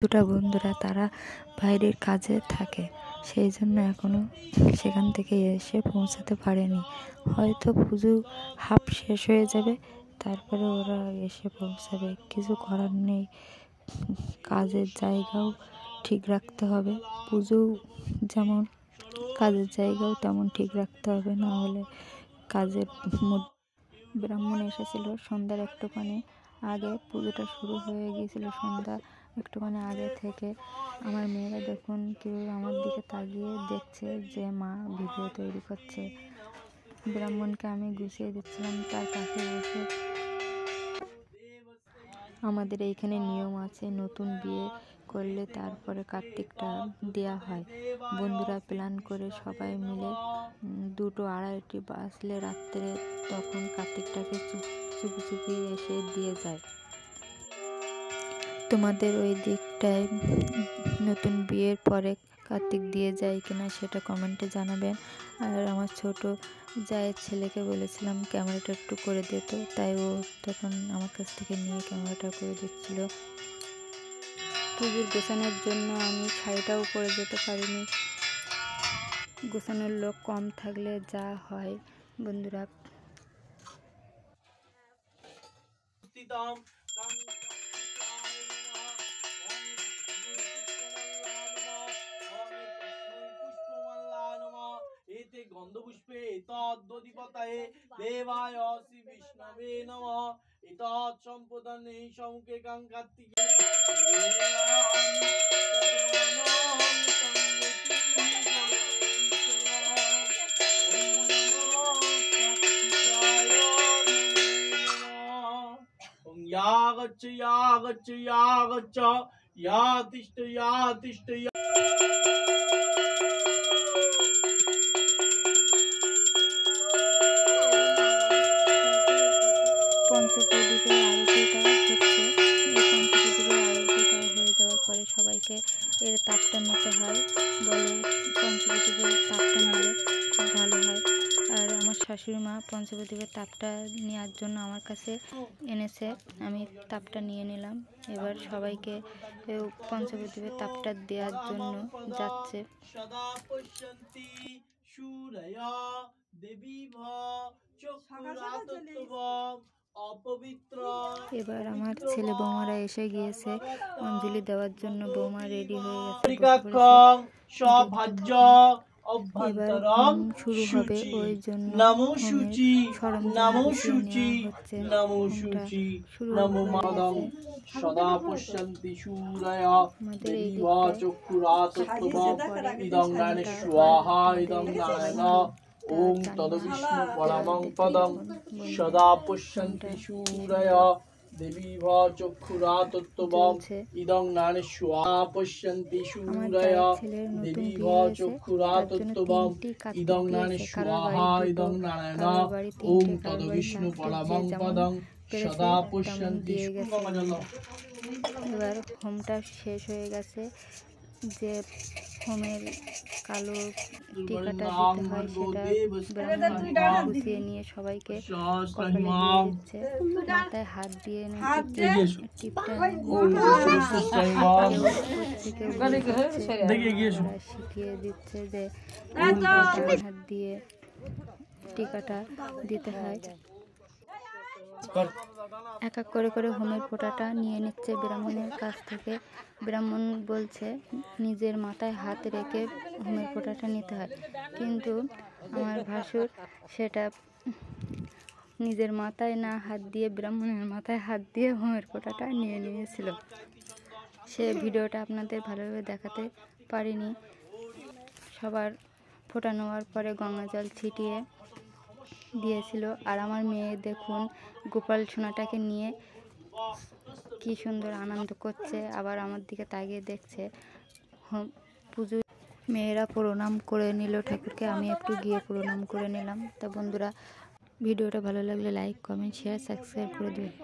দুটা বন্ধুরা তারা বাইরের কাজে থাকে, সেই জন্য এখনও সেখান থেকে এসে পৌঁছাতে পারেনি। হয়তো পুজো হাফ শেষ হয়ে যাবে, তারপরে ওরা এসে পৌঁছাবে। কিছু করার নেই, কাজের জায়গাও ঠিক রাখতে হবে। পুজো যেমন কাজের জায়গাও তেমন ঠিক রাখতে হবে, না হলে কাজের মধ্যে। ব্রাহ্মণ এসেছিল সন্ধ্যার একটুখানি আগে, পুজোটা শুরু হয়ে গিয়েছিল সন্ধ্যা একটুখানি আগে থেকে। আমার মেয়েরা দেখুন কীভাবে আমার দিকে তাকিয়ে দেখছে যে মা ভিডিও তৈরি করছে। ব্রাহ্মণকে আমি গুছিয়ে দিচ্ছিলাম তার কাছে বসে। আমাদের এইখানে নিয়ম আছে, নতুন বিয়ে করলে তারপরে কার্তিকটা দেওয়া হয়। বন্ধুরা প্ল্যান করে সবাই মিলে 2-2:30 বাজলে রাত্রে তখন কার্তিকটাকে চুপি চুপি এসে দিয়ে যায়। তোমাদের ওই দিকটায় নতুন বিয়ের পরে কার্তিক দিয়ে যায় কিনা সেটা কমেন্টে জানাবেন। আর আমার ছোট জায়ের ছেলেকে বলেছিলাম ক্যামেরাটা একটু করে দিত, তাই ও তখন আমার কাছ থেকে নিয়ে ক্যামেরাটা করে দিচ্ছিল। পুজোর গোছানোর জন্য আমি শাড়িটাও পরে যেতে পারিনি, গোছানোর লোক কম থাকলে যা হয়। বন্ধুরা গন্ধপুষ্পে তদ্দধিপতয়ে দেবায় শ্রী বিষ্ণবে নমঃ এতৎ সম্পদানে সমুখে কাং কার্তিকে यागच्छ यागच्छ यागच्छ या तिष्ठ या तिष्ठ या। পঞ্চপ্রদীপের আরতিটা হচ্ছে, এই পঞ্চপ্রদীপের আরতিটা হয়ে যাওয়ার পরে সবাইকে এর তাপটা নিতে হয়। বলে পঞ্চপ্রদীপের তাপটা নিলে খুব ভালো হয়। আর আমার শাশুড়ি মা পঞ্চপ্রদীপের তাপটা নেওয়ার জন্য আমার কাছে এনেছে, আমি তাপটা নিয়ে নিলাম। এবার সবাইকে পঞ্চপ্রদীপের তাপটা দেওয়ার জন্য যাচ্ছে। এবার আমার ছেলে বৌমারা এসে গিয়েছে অঞ্জলি দেওয়ার জন্য। বৌমা রেডি হয়ে গেছে, এবার হোম শুরু হবে, ওই জন্য সদা পশ্যন্তি সূরয়া দেবীবা চক্ষুরাতত্ত্বম ইদং নারায়ণ স্বাহা ইদং নারায়ণ ওং তদ্বিষ্ণু পরমং পদং সদা পশ্যন্তি সূরয়া দেবীবা চক্ষুরাতত্ত্বম ইদং নারায়ণ স্বাহা পশ্যন্তি সূরয়া দেবীবা চক্ষুরাতত্ত্বম ইদং নারায়ণ স্বাহা ইদং নারায়ণ ওং তদ্বিষ্ণু পরমং পদং সদা পশ্যন্তি। এবার হোমটা শেষ হয়ে গেছে, যে হোমের কালো টিকাটা দিতে হয় সেটা ব্রাহ্মণ গুছিয়ে নিয়ে সবাইকে কপালে দিয়ে দিচ্ছে, মাথায় হাত দিয়ে শিখিয়ে দিচ্ছে যে হাত দিয়ে টিকাটা দিতে হয়। এক এক করে করে হোমের ফোঁটাটা নিয়ে নিচ্ছে ব্রাহ্মণের কাছ থেকে। ব্রাহ্মণ বলছে নিজের মাথায় হাত রেখে হোমের ফোঁটাটা নিতে হয়, কিন্তু আমার ভাসুর সেটা নিজের মাথায় না হাত দিয়ে ব্রাহ্মণের মাথায় হাত দিয়ে হোমের ফোঁটাটা নিয়ে নিয়েছিল। সে ভিডিওটা আপনাদের ভালোভাবে দেখাতে পারিনি। সবার ফোঁটা নেওয়ার পরে গঙ্গা জল ছিটিয়ে দিয়েছিল। আর আমার মেয়ে দেখুন গোপাল সোনাটাকে নিয়ে কি সুন্দর আনন্দ করছে, আবার আমার দিকে তাকিয়ে দেখছে। পুজো মেয়েরা প্রণাম করে নিল ঠাকুরকে, আমি একটু গিয়ে প্রণাম করে নিলাম। তা বন্ধুরা ভিডিওটা ভালো লাগলে লাইক কমেন্ট শেয়ার সাবস্ক্রাইব করে দেবেন।